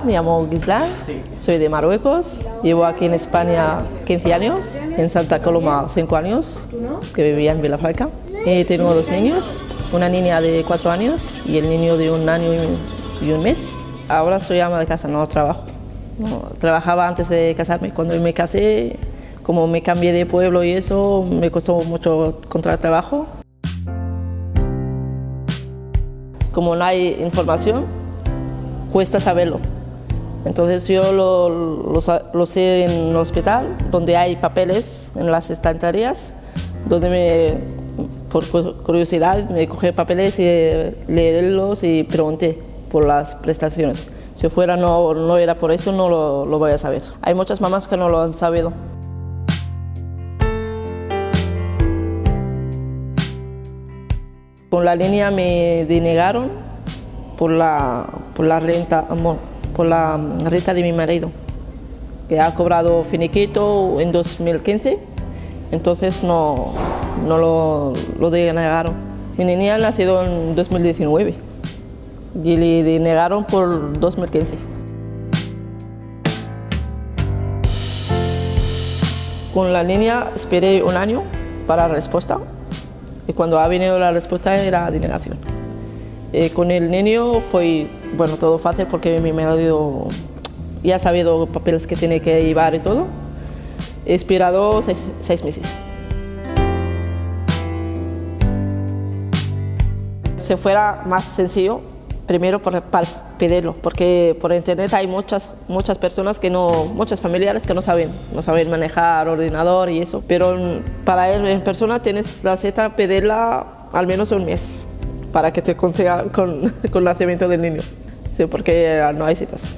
me llamo Gislan, soy de Marruecos, llevo aquí en España 15 años, en Santa Coloma 5 años, que vivía en Vilafranca. Tengo 2 niños, una niña de 4 años y el niño de 1 año y 1 mes. Ahora soy ama de casa, no trabajo. No, trabajaba antes de casarme. Cuando me casé, como me cambié de pueblo y eso, me costó mucho encontrar trabajo. Como no hay información, cuesta saberlo. Entonces yo lo sé en el hospital, donde hay papeles en las estanterías, donde por curiosidad me cogí papeles y leerlos y pregunté por las prestaciones. Si fuera no era por eso, no lo voy a saber. Hay muchas mamás que no lo han sabido. Con la línea me denegaron por la renta de mi marido, que ha cobrado finiquito en 2015, entonces no lo denegaron. Mi niña nació en 2019 y le denegaron por 2015. Con la niña esperé 1 año para la respuesta y cuando ha venido la respuesta era denegación. Con el niño fue todo fácil porque mi marido ya ha sabido los papeles que tiene que llevar y todo. He esperado 6 meses. Si fuera más sencillo, primero para pedirlo, porque por internet hay muchas personas muchos familiares que no saben manejar ordenador y eso, pero para él en persona tienes la cita, pedirla al menos 1 mes para que te consiga con el nacimiento del niño, sí, porque no hay citas.